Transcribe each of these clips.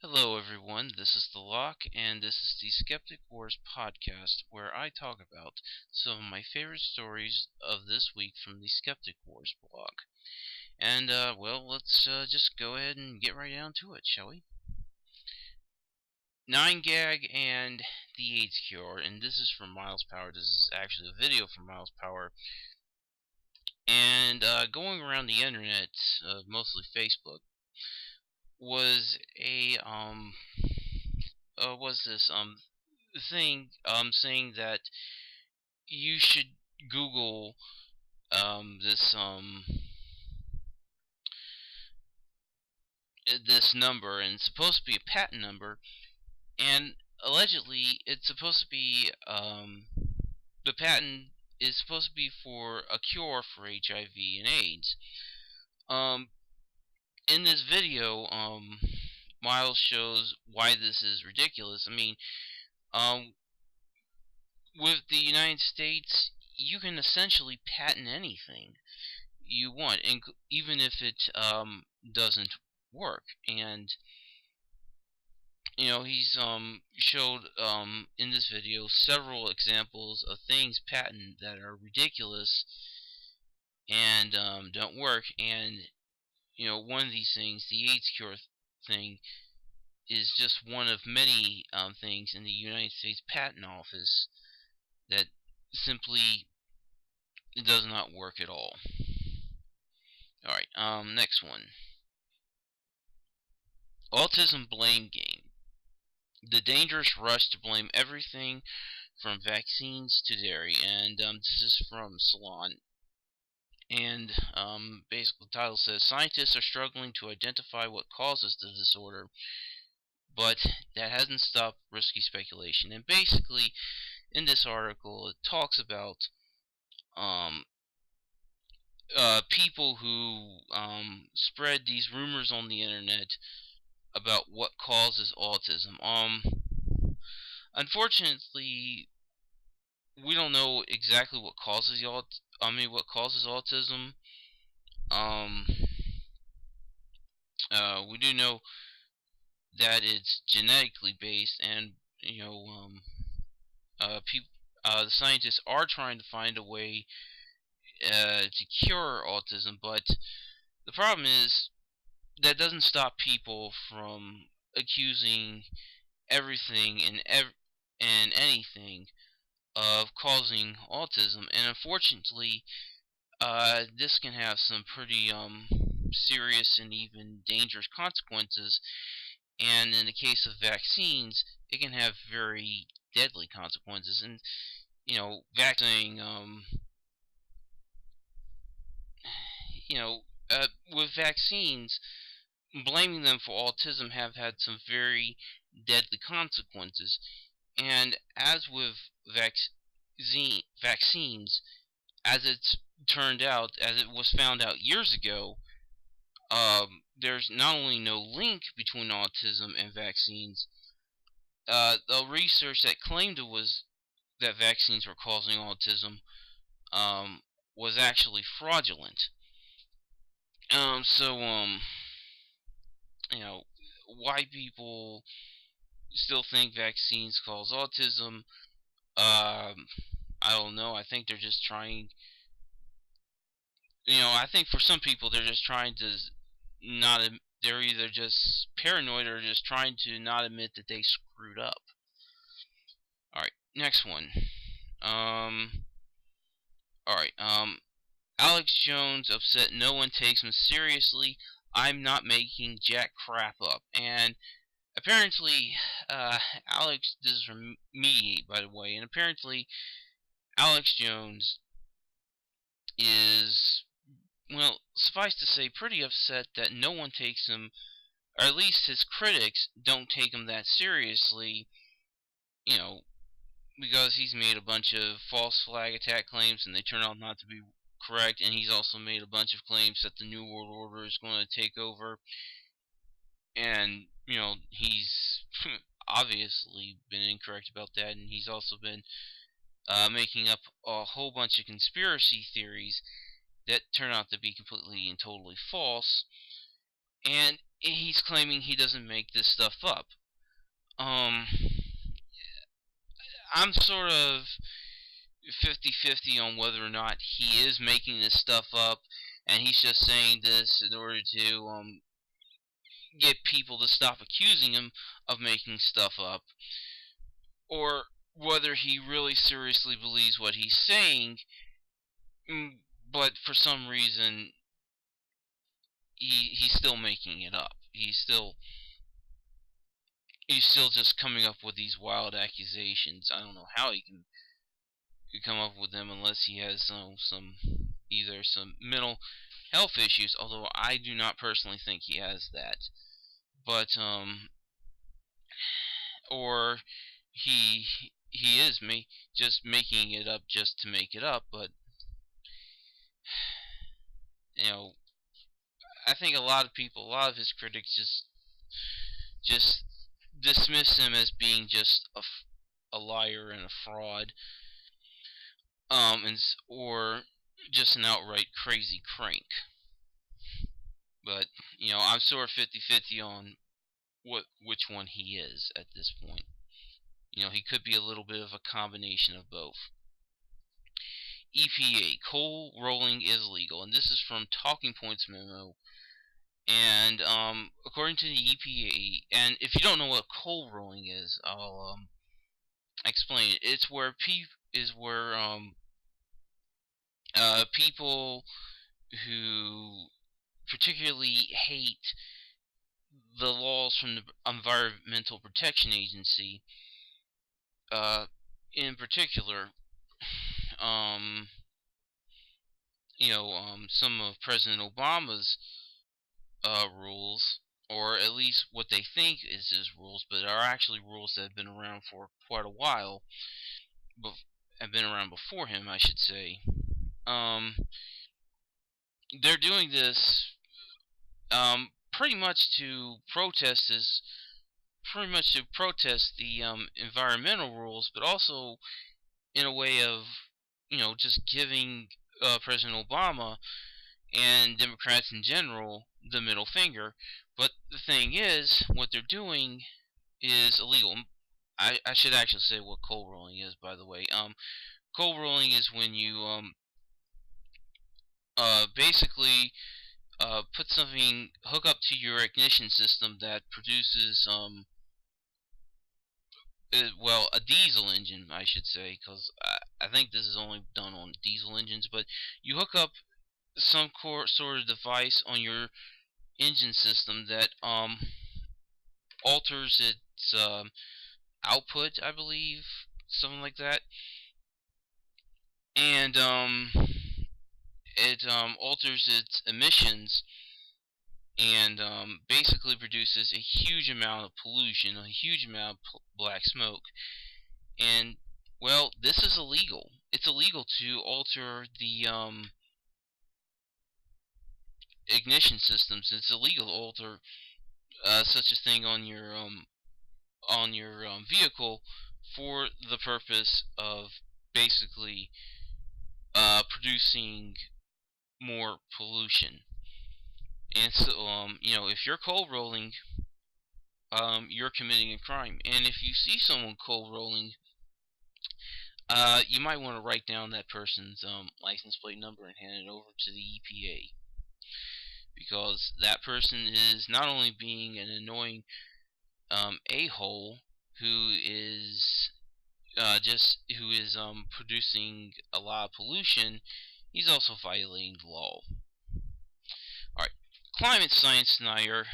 Hello, everyone. This is The Lock, and this is the Skeptic Wars podcast, where I talk about some of my favorite stories of this week from the Skeptic Wars blog. And, let's just go ahead and get right down to it, shall we? 9gag and the AIDS Cure, and this is from Miles Power. This is actually a video from Miles Power. And going around the internet, mostly Facebook, was a was this thing saying that you should Google this number, and it's supposed to be a patent number, and allegedly it's supposed to be the patent is supposed to be for a cure for HIV and AIDS. Um, in this video, Miles shows why this is ridiculous. I mean, um, with the United States, you can essentially patent anything you want, even if it doesn't work. And he's showed in this video several examples of things patented that are ridiculous and don't work. And one of these things, the AIDS cure thing, is just one of many things in the United States Patent Office that simply does not work at all. Alright, next one. Autism blame game. The dangerous rush to blame everything from vaccines to dairy. And this is from Salon. And basically the title says, scientists are struggling to identify what causes the disorder, but that hasn't stopped risky speculation. And basically, in this article, it talks about people who spread these rumors on the internet about what causes autism. Unfortunately, we don't know exactly what causes autism. We do know that it's genetically based, and the scientists are trying to find a way to cure autism, but the problem is that doesn't stop people from accusing everything and anything of causing autism. And unfortunately, this can have some pretty serious and even dangerous consequences. And in the case of vaccines, it can have very deadly consequences. And vaccinating with vaccines, blaming them for autism have had some very deadly consequences. And as with vaccines, as it's turned out, as it was found out years ago, there's not only no link between autism and vaccines. The research that claimed that vaccines were causing autism was actually fraudulent. Why people still think vaccines cause autism, I don't know. I think they're just trying. I think for some people they're just trying to not. They're either just paranoid or just trying to not admit that they screwed up. All right, next one. All right. Alex Jones upset no one takes him seriously. I'm not making jack crap up. And apparently, Alex, this is from Mediate, by the way, and apparently Alex Jones is, well, suffice to say, pretty upset that no one takes him, or at least his critics don't take him that seriously, because he's made a bunch of false flag attack claims and they turn out not to be correct, and he's also made a bunch of claims that the New World Order is going to take over, and he's obviously been incorrect about that, and he's also been making up a whole bunch of conspiracy theories that turn out to be completely and totally false. And he's claiming he doesn't make this stuff up. Um, I'm sort of 50-50 on whether or not he is making this stuff up, and he's just saying this in order to get people to stop accusing him of making stuff up, or whether he really seriously believes what he's saying, but for some reason he's still making it up. He's still just coming up with these wild accusations. I don't know how he can come up with them unless he has some either some mental health issues. Although I do not personally think he has that, but or he is just making it up just to make it up. But you know, I think a lot of people, a lot of his critics, just dismiss him as being just a liar and a fraud, or just an outright crazy crank. But I'm sort of 50-50 on which one he is at this point. He could be a little bit of a combination of both. EPA, coal rolling is legal, and this is from Talking Points memo. And according to the EPA, and if you don't know what coal rolling is, I'll explain it. It's where people who particularly hate the laws from the Environmental Protection Agency, in particular, um, some of President Obama's rules, or at least what they think is his rules, but are actually rules that have been around for quite a while, have been around before him, I should say. Um, they're doing this pretty much to protest the environmental rules, but also in a way of just giving President Obama and Democrats in general the middle finger. But the thing is, what they're doing is illegal. I should actually say what coal rolling is, by the way. Coal rolling is when you basically hook up to your ignition system that produces well, a diesel engine, I should say, because I think this is only done on diesel engines. But you hook up some sort of device on your engine system that alters its output, I believe, something like that, and it alters its emissions, and basically produces a huge amount of pollution, a huge amount of black smoke. And well, this is illegal. It's illegal to alter the ignition systems. It's illegal to alter such a thing on your vehicle for the purpose of basically producing more pollution. And so, if you're coal rolling, you're committing a crime. And if you see someone coal rolling, you might want to write down that person's license plate number and hand it over to the EPA, because that person is not only being an annoying a-hole who is producing a lot of pollution, he's also violating the law. Alright, climate science denier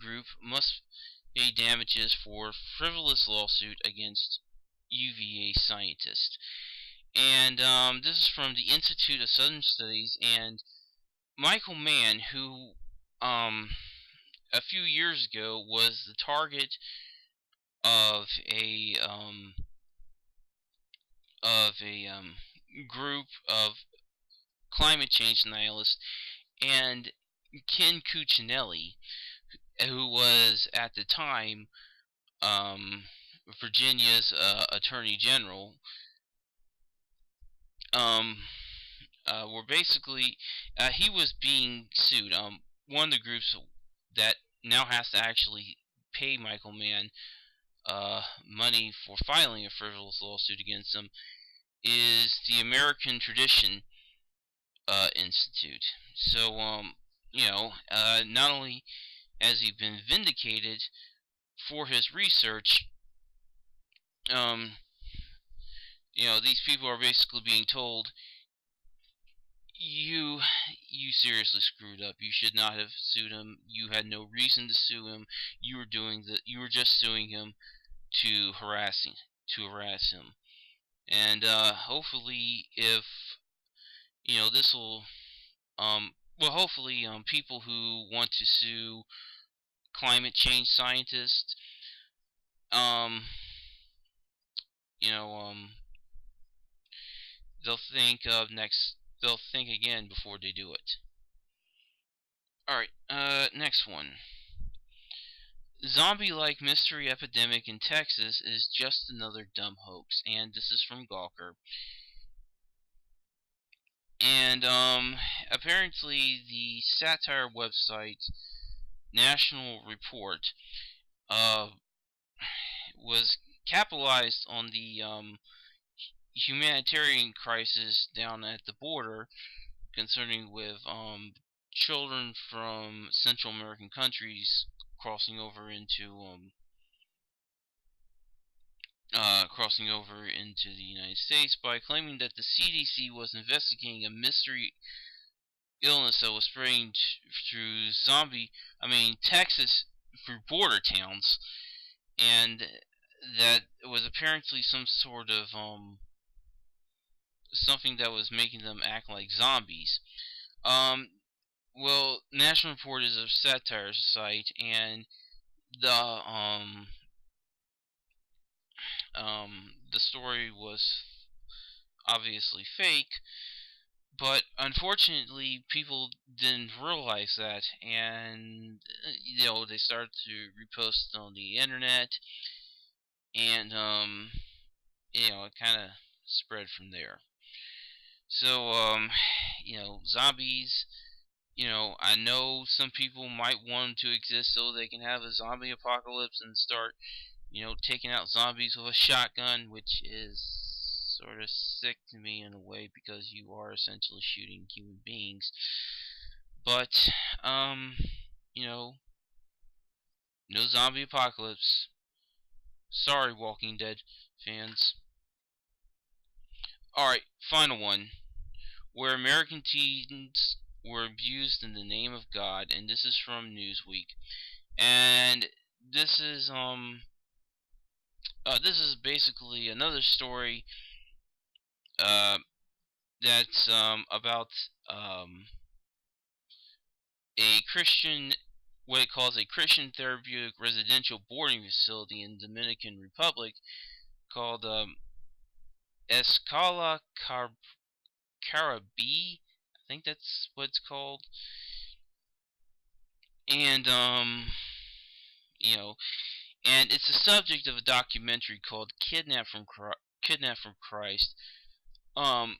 group must pay damages for frivolous lawsuit against UVA scientist. And this is from the Institute of Southern Studies, and Michael Mann, who a few years ago was the target of a group of climate change denialists, and Ken Cuccinelli, who was at the time Virginia's Attorney General, were basically he was being sued. One of the groups that now has to actually pay Michael Mann money for filing a frivolous lawsuit against him is the American Tradition Institute. So, not only has he been vindicated for his research, um, these people are basically being told, you you seriously screwed up. You should not have sued him. You had no reason to sue him. You were just suing him to harass him. And hopefully, if this will hopefully people who want to sue climate change scientists, um you know they'll think of next they'll think again before they do it. Alright, next one. Zombie-like mystery epidemic in Texas is just another dumb hoax. And this is from Gawker. And apparently the satire website National Report uh was capitalized on the humanitarian crisis down at the border concerning with children from Central American countries crossing over into the United States by claiming that the CDC was investigating a mystery illness that was spreading through Texas, through border towns, and that it was apparently some sort of something that was making them act like zombies. Um, National Report is a satire site, and the the story was obviously fake, but unfortunately, people didn't realize that, and they started to repost it on the internet, and it kind of spread from there. So, zombies. I know some people might want them to exist so they can have a zombie apocalypse and start, taking out zombies with a shotgun, which is sort of sick to me in a way because you are essentially shooting human beings. But, you know, no zombie apocalypse. Sorry, Walking Dead fans. Alright, final one. Where American teens were abused in the name of God, and this is from Newsweek. And this is basically another story uh, that's about a Christian, what it calls a Christian therapeutic residential boarding facility in the Dominican Republic called Escala Caribe. I think that's what it's called. And you know, and it's the subject of a documentary called Kidnapped from Christ. Um,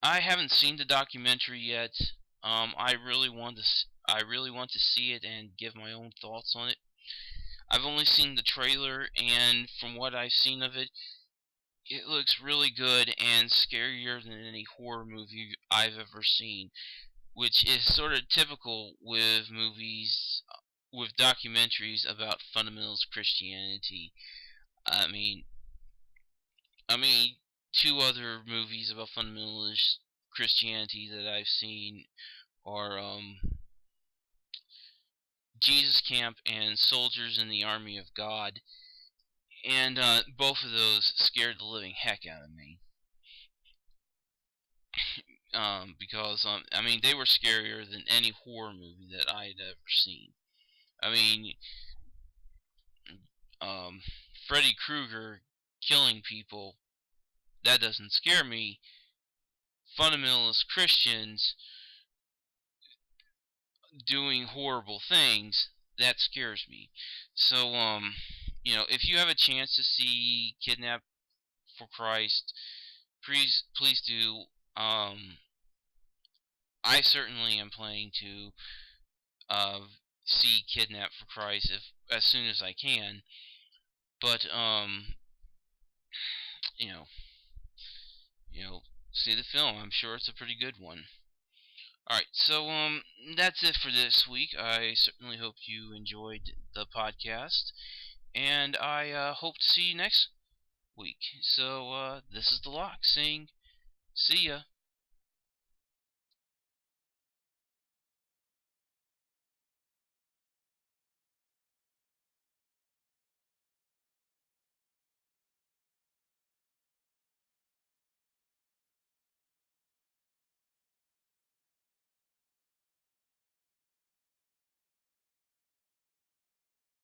I haven't seen the documentary yet. I really want to. I really want to see it and give my own thoughts on it. I've only seen the trailer, and from what I've seen of it, it looks really good and scarier than any horror movie I've ever seen, which is sort of typical with movies, with documentaries about fundamentalist Christianity. I mean, I mean, two other movies about fundamentalist Christianity that I've seen are Jesus Camp and Soldiers in the Army of God, and both of those scared the living heck out of me. Because they were scarier than any horror movie that I had ever seen. I mean, um, Freddy Krueger killing people, that doesn't scare me. Fundamentalist Christians doing horrible things, that scares me. So, if you have a chance to see Kidnapped for Christ, please do. I certainly am planning to. see Kidnapped for Christ as soon as I can. But you know, you know, see the film. I'm sure it's a pretty good one. All right, so that's it for this week. I certainly hope you enjoyed the podcast, and I hope to see you next week. So this is the Lock saying, see ya.